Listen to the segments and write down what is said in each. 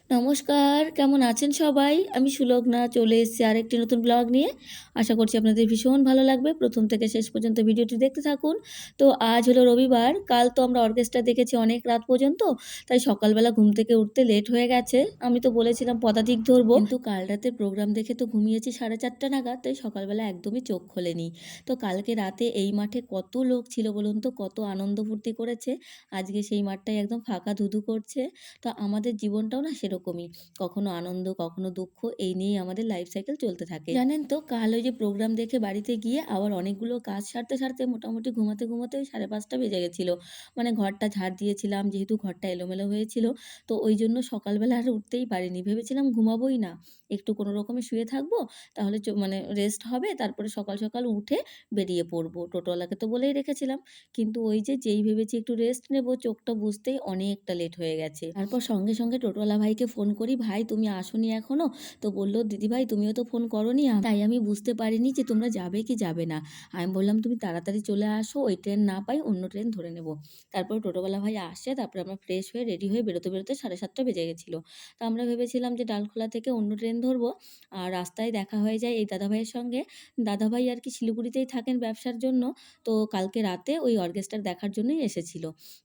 নমস্কার, কেমন আছেন সবাই? আমি সুলগ্না চলে এসেছি আরেকটি নতুন ব্লগ নিয়ে। আশা করছি আপনাদের ভীষণ ভালো লাগবে। ১ম থেকে শেষ পর্যন্ত ভিডিওটি দেখতে থাকুন। তো আজ হলো রবিবার। কাল তো আমরা অর্কেস্ট্রা দেখেছি অনেক রাত পর্যন্ত। তাই সকালবেলা ঘুম থেকে উঠতে লেট হয়ে গেছে। আমি তো বলেছিলাম পদাতিক ধরবো। কিন্তু কাল রাতের প্রোগ্রাম দেখে তো ঘুমিয়েছি 4:30 নাগাদ। তাই সকালবেলা একদমই চোখ খোলেনি। তো কালকে রাতে এই মাঠে কত লোক ছিল বলুন তো? কত আনন্দ ফুর্তি করেছে। আজকে সেই মাঠটাই একদম ফাঁকা ধুধু করছে। তো আমাদের জীবনটাও না সেরকমই। কখনো আনন্দ, কখনো দুঃখ এই নিয়েই আমাদের লাইফ সাইকেল চলতে থাকে। জানেন তো কাল ওই যে প্রোগ্রাম দেখে বাড়িতে গিয়ে আবার অনেকগুলো কাজ সারতে মোটামুটি ঘুমাতে ওই 5:30 বেজে গেছিল। মানে ঘরটা ঝাড় দিয়েছিলাম যেহেতু ঘরটা এলোমেলো হয়েছিল। তো ওইজন্য সকালবেলা আর উঠতেই পারিনি। ভেবেছিলাম ঘুমাবোই না। একটু কোনো রকমে শুয়ে থাকবো। তাহলে মানে রেস্ট হবে তারপরে সকাল উঠে বেরিয়ে পড়বো। টোটোওয়ালাকে তো বলেই রেখেছিলাম। কিন্তু ওই যে যেই ভেবেছি একটু রেস্ট নেবো চোখটা বুজতেই অনেকটা লেট হয়ে গেছে। তারপর সঙ্গে টোটোওয়ালা ভাইকে ফোন করি, "ভাই তুমি আসোনি এখনো?" তো বলল, "দিদিভাই তুমিও তো ফোন করোনি তাই আমি বুঝতে পারিনি যে তোমরা যাবে কি যাবে না।" আমি বললাম, "তুমি তাড়াতাড়ি চলে আসো, ওই ট্রেন না পাই অন্য ট্রেন ধরে নেব।" তারপর টোটোওয়ালা ভাই আসছে, তারপরে আমরা ফ্রেশ হয়ে রেডি হয়ে বেরোতে 7:30 বেজে গেছিল। তো আমরা ভেবেছিলাম যে ডালখোলা থেকে অন্য ট্রেন ধরবো। আর রাস্তায় দেখা হয়ে যায় এই দাদাভাইয়ের সঙ্গে। দাদাভাই আর কি শিলিগুড়িতেই থাকেন ব্যবসার জন্য। তো কালকে রাতে ওই অর্কেস্ট্রা দেখার জন্যই এসেছিল।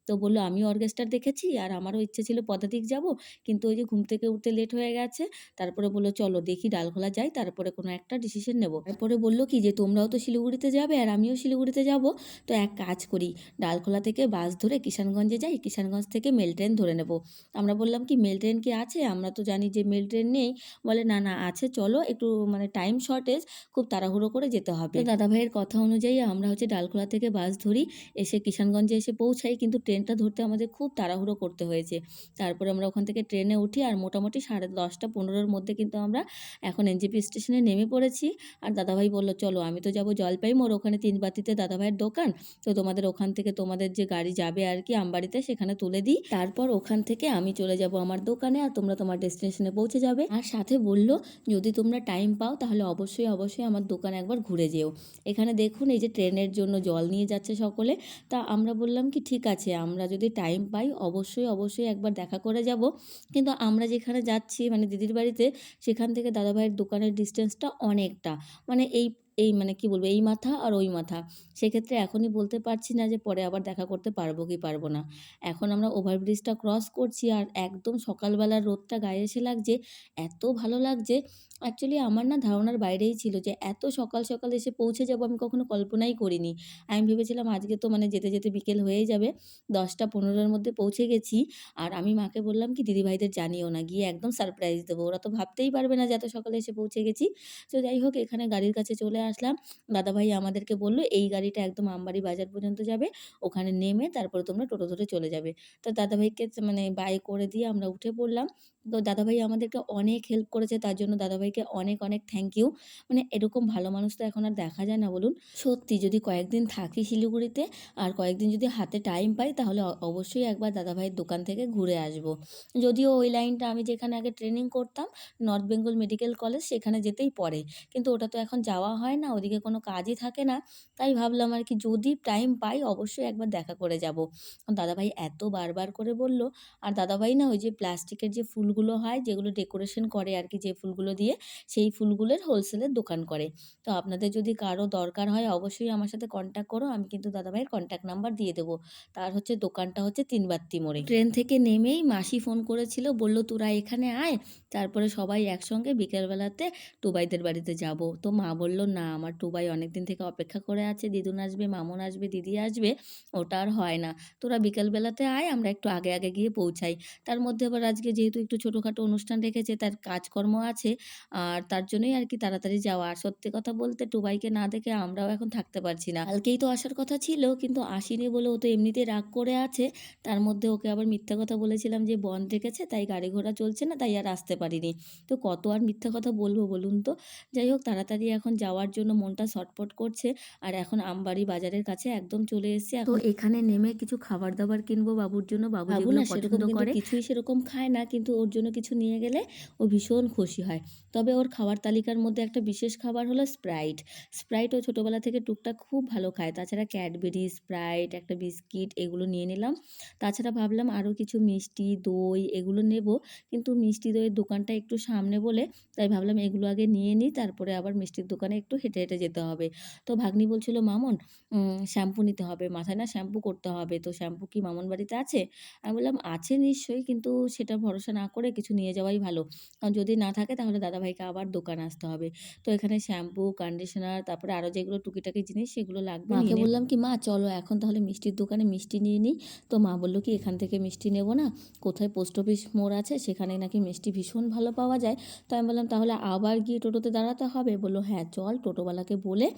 তো বলল, "আমিও অর্কেস্ট্রা দেখেছি আর আমারও ইচ্ছে ছিল পদাতিক যাব। কিন্তু ওই যে ঘুম থেকে উঠতে লেট হয়ে গেছে।" তারপরে বলল, "চলো দেখি ডালখোলা যাই তারপরে কোনো একটা ডিসিশন নেব।" তারপরে বলল কি যে, "তোমরাও তো শিলিগুড়িতে যাবে আর আমিও শিলিগুড়িতে যাব। তো এক কাজ করি ডালখোলা থেকে বাস ধরে কিষানগঞ্জে যাই, কিষানগঞ্জ থেকে মেল ট্রেন ধরে নেব।" আমরা বললাম কি, "মেল ট্রেন কি আছে? আমরা তো জানি যে মেল ট্রেন নেই।" বলে, "না, না আছে চলো একটু মানে টাইম শর্টেজ, খুব তাড়াহুড়ো করে যেতে হবে।" তো দাদাভাইয়ের কথা অনুযায়ী আমরা হচ্ছে ডালখোলা থেকে বাস ধরি, এসে কিষানগঞ্জে এসে পৌঁছাই। কিন্তু ট্রেনটা ধরতে আমাদের খুব তাড়াহুড়ো করতে হয়েছে। তারপরে আমরা ওখান থেকে ট্রেনে উঠি আর মোটামুটি 10:30-15 মধ্যে কিন্তু আমরা এখন এনজেপি স্টেশনে নেমে পড়েছি। আর দাদাভাই বলল, "চলো আমি তো যাবো জলপাইগুড়ি, ওখানে ৩ বাতিতে দাদাভাইয়ের দোকান। তো তোমাদের ওখান থেকে তোমাদের যে গাড়ি যাবে আর কি আমবাড়িতে সেখানে তুলে দিই। তারপর ওখান থেকে আমি চলে যাব আমার দোকানে আর তোমরা তোমার ডেস্টিনেশনে পৌঁছে যাবে।" আর সাথে বলল, "যদি তোমরা টাইম পাও তাহলে অবশ্যই আমার দোকানে একবার ঘুরে যেও। এখানে দেখুন এই যে ট্রেনের জন্য জল নিয়ে যাচ্ছে সকলে।" তা আমরা বললাম কি, "ঠিক আছে আমরা যদি টাইম পাই অবশ্যই একবার দেখা করে যাব।" কিন্তু আমরা যেখানে যাচ্ছি মানে দিদির বাড়িতে, সেখান থেকে দাদাভাইয়ের দোকানের ডিসটেন্সটা অনেকটা। মানে এই এই মানে কি বলবো, এই মাথা আর ওই মাথা। সেক্ষেত্রে এখনই বলতে পারছি না যে পরে আবার দেখা করতে পারবো কি পারবো না। এখন আমরা ওভারব্রিজটা ক্রস করছি আর একদম সকালবেলার রোদটা গায়ে এসে লাগছে। এত ভালো লাগছে। অ্যাকচুয়ালি আমার না ধারণার বাইরেই ছিল যে এত সকাল এসে পৌঁছে যাবো আমি কখনো কল্পনাই করিনি। আমি ভেবেছিলাম আজকে তো মানে যেতে বিকেল হয়েই যাবে। 10:15 র মধ্যে পৌঁছে গেছি। আর আমি মাকে বললাম কি, "দিদিভাইদের জানিও না, গিয়ে একদম সারপ্রাইজ দেবো। ওরা তো ভাবতেই পারবে না যে এত সকালে এসে পৌঁছে গেছি।" তো যাই হোক এখানে গাড়ির কাছে চলে আসলাম। দাদাভাই আমাদেরকে বলল, "এই গাড়িটা একদম আমবাড়ি বাজার পর্যন্ত যাবে। ওখানে নেমে তারপরে তোমরা টোটো ধরে চলে যাবে।" তো দাদাভাইকে মানে বাই করে দিয়ে আমরা উঠে পড়লাম। তো দাদাভাই আমাদেরকে অনেক হেল্প করেছে। তার জন্য দাদাভাইকে অনেক থ্যাংক ইউ। মানে এরকম ভালো মানুষ তো এখন আর দেখা যায় না বলুন? সত্যি যদি কয়েকদিন থাকি শিলিগুড়িতে আর কয়েকদিন যদি হাতে টাইম পাই তাহলে অবশ্যই একবার দাদাভাইয়ের দোকান থেকে ঘুরে আসবো। যদিও ওই লাইনটা আমি যেখানে আগে ট্রেনিং করতাম, নর্থ বেঙ্গল মেডিকেল কলেজ, সেখানে যেতেই পড়ে। কিন্তু ওটা তো এখন যাওয়া হয় না, ওদিকে কোনো কাজই থাকে না। তাই ভাবলাম আর কি যদি টাইম পাই অবশ্যই একবার দেখা করে যাবো। দাদাভাই এত বারবার করে বলল। আর দাদাভাই না ওই যে প্লাস্টিকের যে ফুলগুলো হয় যেগুলো ডেকোরেশন করে আর কি, যে ফুলগুলো দিয়ে, সেই ফুলগুলোর হোলসেলের দোকান করে। তো আপনাদের যদি কারো দরকার হয় অবশ্যই আমার সাথে কন্ট্যাক্ট করো। আমি কিন্তু দাদাভাইয়ের কন্ট্যাক্ট নাম্বার দিয়ে দেবো। তার হচ্ছে দোকানটা হচ্ছে ৩ বাত্তি মোড়ে। ট্রেন থেকে নেমেই মাসি ফোন করেছিল, বলল, "তোরা এখানে আয়। তারপরে সবাই একসঙ্গে বিকেলবেলাতে টুবাইদের বাড়িতে যাব।" তো মা বলল, "না আমার টুবাই অনেকদিন থেকে অপেক্ষা করে আছে। দিদুন আসবে, মামুন আসবে, দিদি আসবে। ওটা আর হয় না। তোরা বিকেলবেলাতে আয়, আমরা একটু আগে গিয়ে পৌঁছাই।" তার মধ্যে আবার আজকে যেহেতু একটু ছোটোখাটো অনুষ্ঠান রেখেছে, তার কাজকর্ম আছে। আর তার জন্যই আর কি তাড়াতাড়ি যাওয়া। আর সত্যি কথা বলতে টুবাইকে না দেখে আমরাও এখন থাকতে পারছি না। কালকেই তো আসার কথা ছিল কিন্তু আসিনি বলে ও তো এমনিতেই রাগ করে আছে। তার মধ্যে ওকে আবার মিথ্যা কথা বলেছিলাম যে বন্ধ রেখেছে তাই গাড়ি ঘোড়া চলছে না তাই আর আসতে পারিনি। তো কত আর মিথ্যা কথা বলবো বলুন তো? যাই হোক তাড়াতাড়ি এখন যাওয়ার জন্য মনটা ছটফট করছে। আর এখন আমবাড়ি বাজারের কাছে একদম চলে এসেছি। তো এখানে নেমে কিছু খাবার দাবার কিনবো বাবুর জন্য। বাবু যেগুলো পছন্দ করে, কিছুই সেরকম খায় না, কিন্তু ওর জন্য কিছু নিয়ে গেলে ও ভীষণ খুশি হয়। তবে ওর খাবার তালিকার মধ্যে একটা বিশেষ খাবার হলো স্প্রাইট। স্প্রাইট ও ছোটোবেলা থেকে টুকটাক খুব ভালো খায়। তাছাড়া ক্যাডবেরি, স্প্রাইট, একটা বিস্কিট এগুলো নিয়ে নিলাম। তাছাড়া ভাবলাম আরও কিছু মিষ্টি, দই এগুলো নেব, কিন্তু মিষ্টি দইয়ের দোকানটা একটু সামনে বলে তাই ভাবলাম এগুলো আগে নিয়ে নিই, তারপরে আবার মিষ্টির দোকানে একটু হেঁটে হেঁটে যেতে হবে। তো ভাগ্নি বলছিল, মামুন শ্যাম্পু নিতে হবে, মাথায় না শ্যাম্পু করতে হবে, তো শ্যাম্পু কি মামুন বাড়িতে আছে? আমি বললাম আছে নিশ্চয়ই, কিন্তু সেটা ভরসা না করে কিছু নিয়ে যাওয়াই ভালো, কারণ যদি না থাকে তাহলে দাদাভাইকে আবার দোকানে আসতে হবে। তো এখানে শ্যাম্পু, কন্ডিশনার, তারপরে আরও যেগুলো টুকিটাকি জিনিস সেগুলো লাগবে। মাকে বললাম কি, মা চলো এখন তাহলে মিষ্টির দোকানে মিষ্টি নিয়ে নিই। তো মা বললো কি, এখান থেকে মিষ্টি নেব না, কোথায় পোস্ট অফিস মোড় আছে সেখানে নাকি মিষ্টি ভীষণ ভালো পাওয়া যায়। তো আমি বললাম তাহলে আবার গিয়ে টোটোতে দাঁড়াতে হবে? বললো হ্যাঁ চল, টোটোওয়ালাকে বলে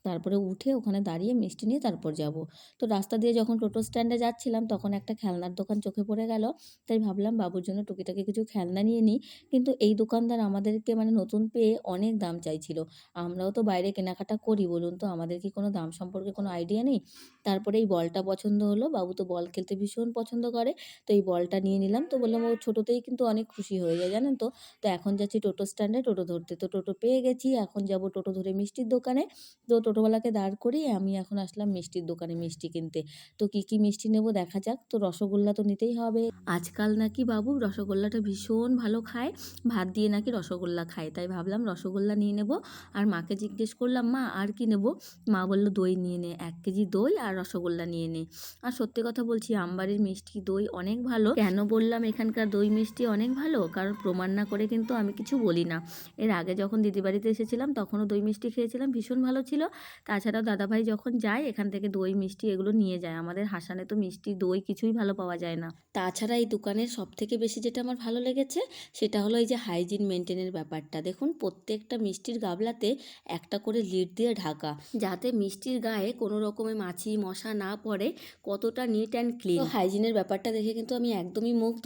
তারপরে উঠে ওখানে দাঁড়িয়ে মিষ্টি নিয়ে তারপর যাব। তো রাস্তা দিয়ে যখন টোটো স্ট্যান্ডে যাচ্ছিলাম তখন একটা খেলনার দোকান চোখে পড়ে গেল, তাই ভাবলাম বাবুর জন্য টুকিটাকি কিছু খেলনা নিয়ে নিই। কিন্তু এই দোকানদার আমাদেরকে মানে নতুন পেয়ে অনেক দাম চাইছিল। আমরাও তো বাইরে কেনাকাটা করি, বলুন তো আমাদের কি কোনো দাম সম্পর্কে কোনো আইডিয়া নেই? তারপরে এই বলটা পছন্দ হলো, বাবু তো বল খেলতে ভীষণ পছন্দ করে, তো এই বলটা নিয়ে নিলাম। তো বললাম ও ছোটোতেই কিন্তু অনেক খুশি হয়ে যায় জানেন তো। তো এখন যাচ্ছি টোটো স্ট্যান্ডে টোটো ধরতে, তো টোটো পেয়ে গেছি, এখন যাব টোটো ধরে মিষ্টির দোকানে। তো টোটোওয়ালাকে দাঁড় করিয়ে আমি এখন আসলাম মিষ্টির দোকানে মিষ্টি কিনতে। তো কী কী মিষ্টি নেব দেখা যাক। তো রসগোল্লা তো নিতেই হবে, আজকাল নাকি বাবু রসগোল্লাটা ভীষণ ভালো খায়, ভাত দিয়ে নাকি রসগোল্লা খায়, তাই ভাবলাম রসগোল্লা নিয়ে নেব। আর মাকে জিজ্ঞেস করলাম, মা আর কি নেব? মা বলল দই নিয়ে নে, 1 কেজি দই আর রসগোল্লা নিয়ে নে। আর সত্যি কথা বলছি, আমবাড়ির মিষ্টি দই অনেক ভালো। কেন বললাম এখানকার দই মিষ্টি অনেক ভালো, কারণ প্রমাণ না করে কিন্তু আমি কিছু বলি না। এর আগে যখন দিদি বাড়িতে এসেছিলাম তখনও দই মিষ্টি খেয়েছিলাম, ভীষণ ভালো ছিল। তাছাড়াও দাদাভাই যখন যায় এখান থেকে দই মিষ্টি এগুলো নিয়ে যায়। আমাদের হাসানে তো মিষ্টি দই কিছুই ভালো পাওয়া যায় না। তাছাড়া এই দোকানের সবথেকে বেশি যেটা আমার ভালো লেগেছে সেটা হলো এই যে হাইজিন মেনটেনের ব্যাপারটা। দেখুন প্রত্যেকটা মিষ্টির গাবলাতে একটা করে লিড দিয়ে ঢাকা, যাতে মিষ্টির গায়ে কোনো রকমের মাছি মশা না পড়ে। কতটা নিট অ্যান্ড ক্লিন। তো হাইজিনের ব্যাপারটা দেখে কিন্তু আমি একদমই মুগ্ধ।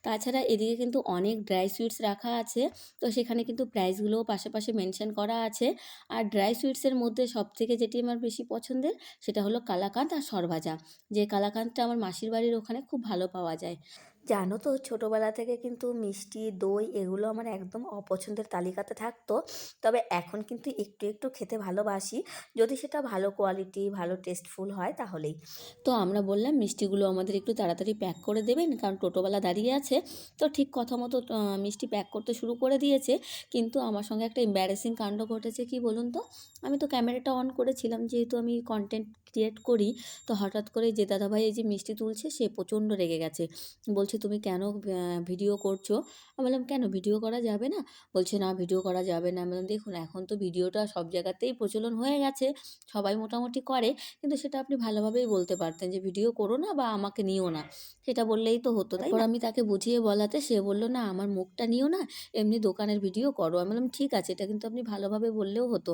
তাছাড়া এদিকে কিন্তু অনেক ড্রাই সুইটস রাখা আছে, তো সেখানে কিন্তু প্রাইসগুলোও পাশে মেনশন করা আছে। আর ড্রাই সুইটসের মধ্যে সবথেকে যেটি আমার বেশি পছন্দের সেটা হলো কালাকাঁদ আর সরভাজা। যে কালাকাঁদটা আমার মাসির বাড়ির ওখানে খুব ভালো পাওয়া যায়। জানো তো ছোটোবেলা থেকে কিন্তু মিষ্টি দই এগুলো আমার একদম অপছন্দের তালিকাতে থাকতো, তবে এখন কিন্তু একটু একটু খেতে ভালোবাসি, যদি সেটা ভালো কোয়ালিটি ভালো টেস্টফুল হয় তাহলেই। তো আমরা বললাম মিষ্টিগুলো আমাদের একটু তাড়াতাড়ি প্যাক করে দেবেন, কারণ টোটোওয়ালা দাঁড়িয়ে আছে। তো ঠিক কথা মতো মিষ্টি প্যাক করতে শুরু করে দিয়েছে, কিন্তু আমার সঙ্গে একটা এম্বারেসিং কাণ্ড ঘটেছে। কি বলুন তো, আমি তো ক্যামেরাটা অন করেছিলাম যেহেতু আমি কন্টেন্ট ক্রিয়েট করি। তো হঠাৎ করে যে দাদাভাই এই যে মিষ্টি তুলছে সে প্রচণ্ড রেগে গেছে, বলছে তুমি কেন ভিডিও করছো? আমি বললাম কেন ভিডিও করা যাবে না? বলছে না ভিডিও করা যাবে না। আমি বললাম দেখুন এখন তো ভিডিওটা সব জায়গাতেই প্রচলন হয়ে গেছে, সবাই মোটামুটি করে, কিন্তু সেটা আপনি ভালোভাবেই বলতে পারতেন যে ভিডিও করো না বা আমাকে নিও না, সেটা বললেই তো হতো। তারপর আমি তাকে বুঝিয়ে বলাতে সে বলল না আমার মুখটা নিও না, এমনি দোকানের ভিডিও করো। আমি বললাম ঠিক আছে, এটা কিন্তু আপনি ভালোভাবে বললেও হতো।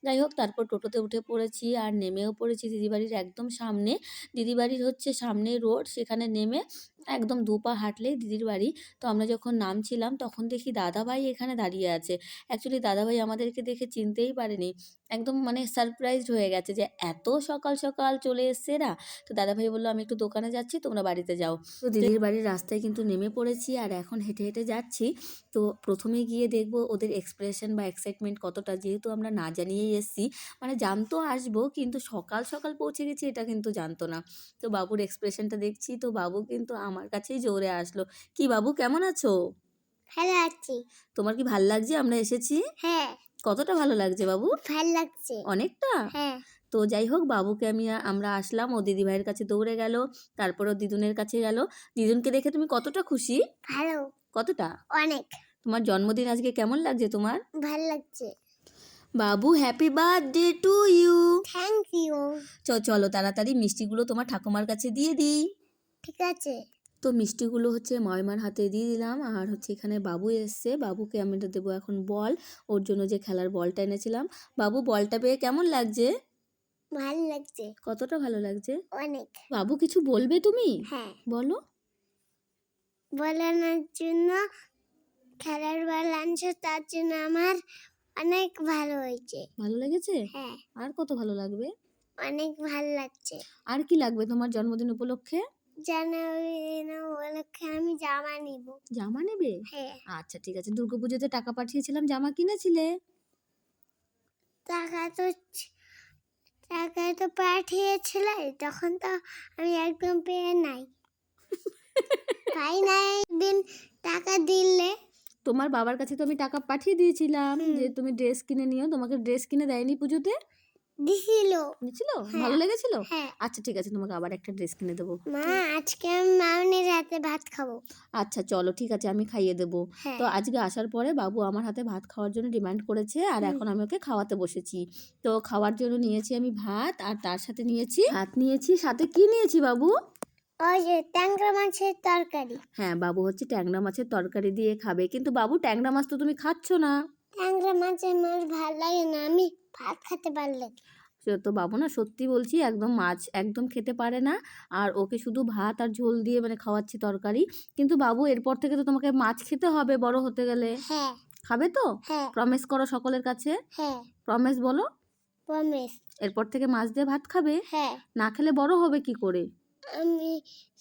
যাই হোক তারপর টোটোতে উঠে পড়েছি আর নেমেও পড়েছি দিদিবাড়ির একদম সামনে। দিদিবাড়ির হচ্ছে সামনে রোড, সেখানে নেমে একদম 2 পা হাঁটলেই দিদির বাড়ি। তো আমরা যখন নামছিলাম তখন দেখি দাদাভাই এখানে দাঁড়িয়ে আছে। অ্যাকচুয়ালি দাদাভাই আমাদেরকে দেখে চিনতেই পারেনি। একদম মানে সারপ্রাইজড হয়ে গেছে যে এত সকাল সকাল চলে এসছে এরা। তো দাদাভাই বলল আমি একটু দোকানে যাচ্ছি, তোমরা বাড়িতে যাও। তো দিদির বাড়ির রাস্তায় কিন্তু নেমে পড়েছি আর এখন হেঁটে হেঁটে যাচ্ছি। তো প্রথমে গিয়ে দেখব ওদের এক্সপ্রেশন বা এক্সাইটমেন্ট কতটা, যেহেতু আমরা না জানিয়েই এসছি। মানে জানতো আসবো, কিন্তু সকাল সকাল পৌঁছে গেছি এটা কিন্তু জানতো না। তো বাবুর এক্সপ্রেশনটা দেখছি, তো বাবু কিন্তু আমার কাছেই জোরে আসলো। কি বাবু কেমন আছো? ভালো আছি। তোমার কি ভাল লাগছে আমরা এসেছি? হ্যাঁ, কতটা ভালো লাগছে বাবু? ভাল লাগছে। অনেকটা? হ্যাঁ, তো যাই হোক বাবুকে আমরা আসলাম, ও দিদিভাইয়ের কাছে দৌড়ে গেল, তারপর ও দিদুনের কাছে গেল। দিদুনকে দেখে তুমি কতটা খুশি? ভালো, কতটা? অনেক তোমার জন্মদিন আজকে কেমন লাগছে তোমার? ভাল লাগছে। বাবু happy birthday to you. Thank you. চলো তাড়াতাড়ি মিষ্টিগুলো তোমার ঠাকুমার কাছে দিয়ে দিই। ঠিক আছে। তো মিষ্টিগুলো হচ্ছে ময়মার হাতে দিয়ে দিলাম, আর হচ্ছে এখানে বাবু এসছে, বাবুকে আমি দেবো এখন বল, ওর জন্য যে খেলার বলটা এনেছিলাম। বাবু বলটা পেয়ে কেমন লাগছে? ভাল লাগছে, কতটা ভালো লাগছে? অনেক। বাবু কিছু বলবে তুমি? হ্যাঁ, বলো। বলানোর জন্য খেলার বল আনছো, তার জন্য আমার অনেক ভালো হয়েছে। ভালো লেগেছে? হ্যাঁ, আর কত ভালো লাগবে? অনেক ভালো লাগছে। আর কি লাগবে তোমার জন্মদিন উপলক্ষে? জন্মদিন উপলক্ষে আমি জামা নিব। জামা নেবে? হ্যাঁ, আচ্ছা ঠিক আছে। দুর্গাপুজোতে টাকা পাঠিয়েছিলাম, জামা কিনেছিলে? টাকা তো টাকা তো পাঠিয়েছিলে, তখন তো আমি একদম পেয়ে নাই। পাই নাই, একদিন টাকা দিলে। তোমার বাবার কাছে তো আমি টাকা পাঠিয়ে দিয়েছিলাম হুম। যে তুমি ড্রেস কিনে নিও। তোমাকে ড্রেস কিনে দেয়নি পুজোতে? দিছিল। দিয়েছিল? হ্যাঁ। ভালো লেগেছিল? হ্যাঁ। আচ্ছা ঠিক আছে, তোমাকে আবার একটা ড্রেস কিনে দেবো। মা, আজকে আমি মামনির হাতে ভাত খাবো। আচ্ছা চলো ঠিক আছে, আমি খাইয়ে দেবো। হ্যাঁ। তো আজকে আসার পরে বাবু আমার হাতে ভাত খাওয়ার জন্য ডিমান্ড করেছে, আর এখন আমি ওকে খাওয়াতে বসেছি। তো খাওয়ার জন্য নিয়েছি আমি ভাত, আর তার সাথে নিয়েছি ভাত নিয়েছি, সাথে কি নিয়েছি বাবু? ওই যে ট্যাংরা মাছের তরকারি। হ্যাঁ, বাবু হচ্ছে ট্যাংরা মাছের তরকারি দিয়ে খাবে। কিন্তু বাবু ট্যাংরা মাছ তো তুমি খাচ্ছ না। ট্যাংরা মাছের মাছ ভালো লাগে না, আমি ভাত খেতে ভালো লাগে। তো বাবু না, সত্যি বলছি, একদম মাছ একদম খেতে পারে না। আর ওকে শুধু ভাত আর ঝোল দিয়ে মানে খাওয়াচ্ছি তরকারি। কিন্তু বাবু এরপর থেকে তো তোমাকে মাছ খেতে হবে বড় হতে গেলে। হ্যাঁ, খাবে তো? হ্যাঁ, প্রমিস করো সকলের কাছে। হ্যাঁ, প্রমিস বলো। প্রমিস। এরপর থেকে মাছ দিয়ে ভাত খাবে। হ্যাঁ, না খেলে বড় হবে কি করে? আমি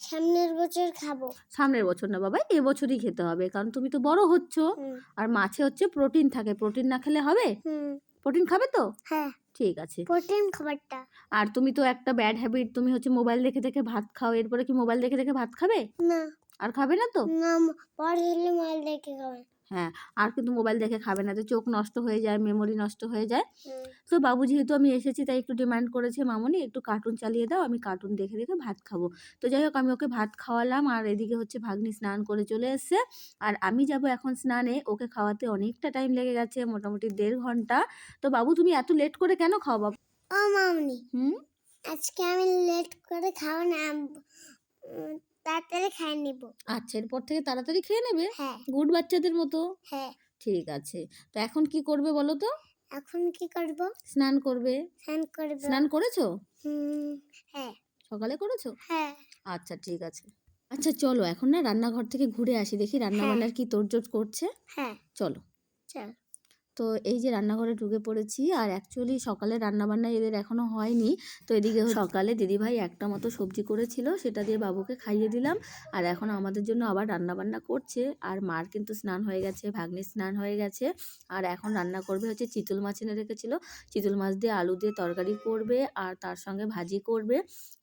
সামনের বছর খাবো। সামনের বছর না বাবা, এবছরই খেতে হবে, কারণ তুমি তো বড় হচ্ছ। হুম, আর মাছে হচ্ছে প্রোটিন থাকে, প্রোটিন না খেলে হবে? হুম, প্রোটিন খাবে তো? হ্যাঁ, ঠিক আছে। প্রোটিন খাবারটা। আর তুমি তো একটা ব্যাড হ্যাবিট, তুমি হচ্ছে মোবাইল দেখে দেখে ভাত খাও। এরপরে কি মোবাইল দেখে দেখে ভাত খাবে? না, আর খাবে না তো? না, পরে হলে মাল দেখে খাবে। হ্যাঁ, আর কিন্তু মোবাইল দেখে খাবে না, তো চোখ নষ্ট হয়ে যায়, মেমোরি নষ্ট হয়ে যায়। হুম, তো বাবু যেহেতু আমি এসেছি তাই একটু ডিমান্ড করেছে, মামনি একটু কার্টুন চালিয়ে দাও, আমি কার্টুন দেখে দেখে ভাত খাবো। তো যাই হোক, আমি ওকে ভাত খাওয়ালাম, আর এদিকে হচ্ছে ভাগ্নি স্নান করে চলে এসছে। আর আমি যাব এখন স্নানে, ওকে খাওয়াতে অনেকটা টাইম লেগে গেছে, মোটামুটি 1.5 ঘন্টা। তো বাবু তুমি এত লেট করে কেন খাও বাবু? ও মামনি, হুম? আজকে আমি লেট করে খাবো না, তাড়াতাড়ি খাই নিব। আচ্ছা, এরপর থেকে তাড়াতাড়ি খেয়ে নেবে? হ্যাঁ, গুড বাচ্চাদের মতো। হ্যাঁ। ঠিক আছে। তো এখন কি করবে বলো তো? এখন কি করব? স্নান করবে। স্নান করব। স্নান করেছো? হ্যাঁ, সকালে করেছো? হ্যাঁ, আচ্ছা ঠিক আছে। আচ্ছা চলো এখন না রান্নাঘর থেকে ঘুরে আসি, দেখি রান্না বান্নার কি তোড়জোড় করছে। হ্যাঁ, চলো। চল। তো এই যে রান্নাঘরে ঢুকে পড়েছি, আর অ্যাকচুয়ালি সকালে রান্নাবান্না এদের এখনো হয়নি। তো এদিকে সকালে দিদিভাই একটা মতো সবজি করেছিল, সেটা দিয়ে বাবুকে খাইয়ে দিলাম। আর এখন আমাদের জন্য আবার রান্নাবান্না করছে। আর মার কিন্তু স্নান হয়ে গেছে, ভাগ্নির স্নান হয়ে গেছে। আর এখন রান্না করবে হচ্ছে চিতল মাছ এনে রেখেছিল, চিতল মাছ দিয়ে আলু দিয়ে তরকারি করবে, আর তার সঙ্গে ভাজি করবে।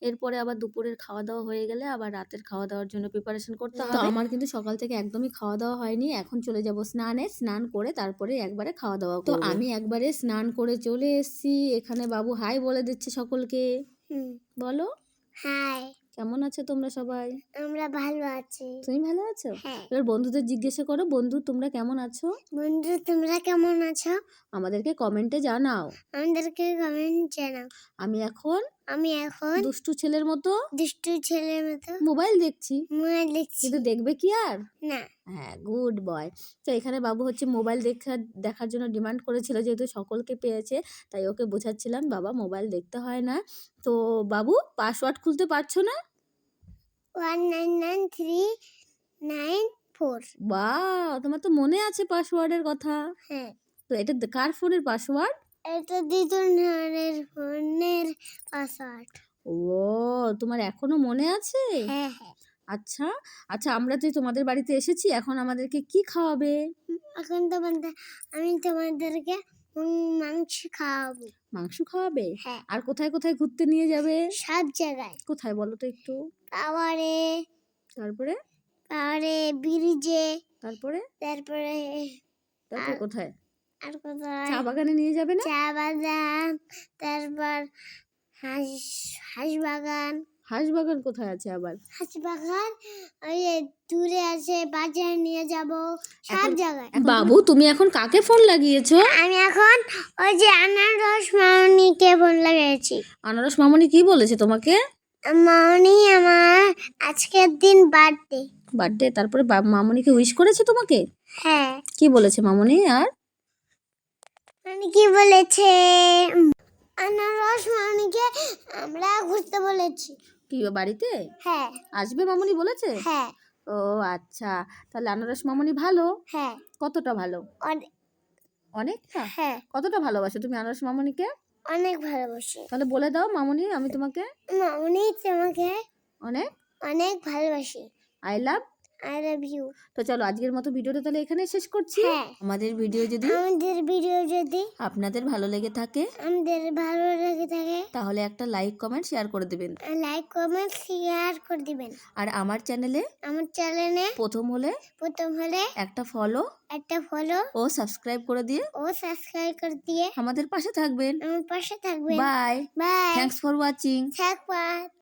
এরপরে আবার দুপুরের খাওয়া দাওয়া হয়ে গেলে আবার রাতের খাওয়া দাওয়ার জন্য প্রিপারেশন করতে হবে। তো আমার কিন্তু সকাল থেকে একদমই খাওয়া দাওয়া হয়নি, এখন চলে যাব স্নানে। স্নান করে তারপরে একবারে খাওয়া দাওয়া করব। তো আমি একবারে স্নান করে চলে এসেছি, এখানে বাবু হাই বলে দিচ্ছে সকলকে। বলো হাই, কেমন আছো তোমরা সবাই? আমরা ভালো আছি। তুমি ভালো আছো? হ্যাঁ। এবার বন্ধুদের জিজ্ঞাসা করো, বন্ধু তোমরা কেমন আছো? বন্ধু, তোমরা কেমন আছো? আমাদেরকে কমেন্টে জানাও। আমাদেরকে কমেন্ট জানাও। আমি এখন দুষ্টু ছেলের মতো দুষ্টু ছেলের মতো মোবাইল দেখছি, মোবাইল দেখছি। কিন্তু দেখবে কি আর? না। হ্যাঁ, গুড বয়। তো এখানে বাবু হচ্ছে মোবাইল দেখার জন্য ডিমান্ড করেছিল, যেহেতু সকলকে পেয়েছে তাই ওকে বোঝাচ্ছিলাম বাবা মোবাইল দেখতে হয় না। তো বাবু পাসওয়ার্ড খুলতে পারছো না? 199394। বাহ, তোমার তো মনে আছে পাসওয়ার্ডের কথা। হ্যাঁ। তো এটা কার ফোনের পাসওয়ার্ড? এটা দিদুনের ফোনের পাসওয়ার্ড। ও, তোমার এখনো মনে আছে? হ্যাঁ, হ্যাঁ। আচ্ছা আচ্ছা, আমরা তো তোমাদের বাড়িতে এসেছি, এখন আমাদেরকে কি খাওয়াবে? এখন আমি তোমাদেরকে মাংস খাওয়াবো। মাংস খাওয়াবে? হ্যাঁ। আর কোথায় কোথায় ঘুরতে নিয়ে যাবে? সব জায়গায়। কোথায় বলো তো একটু। পাওয়ারে, তারপরে? ব্রিজে, তারপরে? তারপরে তারপর কোথায়? আর কোথায়? চা বাগানে নিয়ে যাবে না? চা বাগান, তারপর হাঁসবাগান। হাঁসবাগান কোথায় আছে আবার? হাঁসবাগান ওই যে দূরে আছে, বাজারে নিয়ে যাব, সব জায়গায়। বাবু তুমি এখন কাকে ফোন লাগিয়েছো? আমি এখন ওই যে আনারস মামনিকে ফোন লাগিয়েছি। আনারস মামনি কি বলেছে তোমাকে? মামনি আমার আজকের দিন বার্থডে। বার্থডে? তারপরে মামনিকে উইশ করেছে তোমাকে? হ্যাঁ। কি বলেছে মামনি? আর মানে কি বলেছে? আনারস মামনিকে আমরা ঘুরতে বলেছি। কি বাড়িতে হ্যাঁ। আসবে মামনি বলেছে? হ্যাঁ। ও আচ্ছা, তাহলে আনারস মামনি ভালো? হ্যাঁ। কতটা ভালো? অনেকটা? হ্যাঁ, কতটা ভালোবাসো তুমি আনারস মামুনিকে? অনেক ভালোবাসি। তাহলে বলে দাও, মামুনি আমি তোমাকে মামুনি তোমাকে অনেক অনেক ভালোবাসি। I love. I love you. তো চলো আজকের মতো ভিডিওটা তাহলে এখানেই শেষ করছি। হ্যাঁ। আমাদের ভিডিও যদি আমাদের ভিডিও যদি আপনাদের ভালো লেগে থাকে আমাদের ভালো লেগে থাকে তাহলে একটা লাইক কমেন্ট শেয়ার করে দেবেন। লাইক কমেন্ট শেয়ার করে দিবেন। আর আমার চ্যানেলে আমার চ্যানেলে প্রথম হলে একটা ফলো একটা ফলো ও সাবস্ক্রাইব করে দিয়ে ও সাবস্ক্রাইব করে দিয়ে আমাদের পাশে থাকবেন। আমার পাশে থাকবেন। Bye. Bye. Thanks for watching. থাকবা।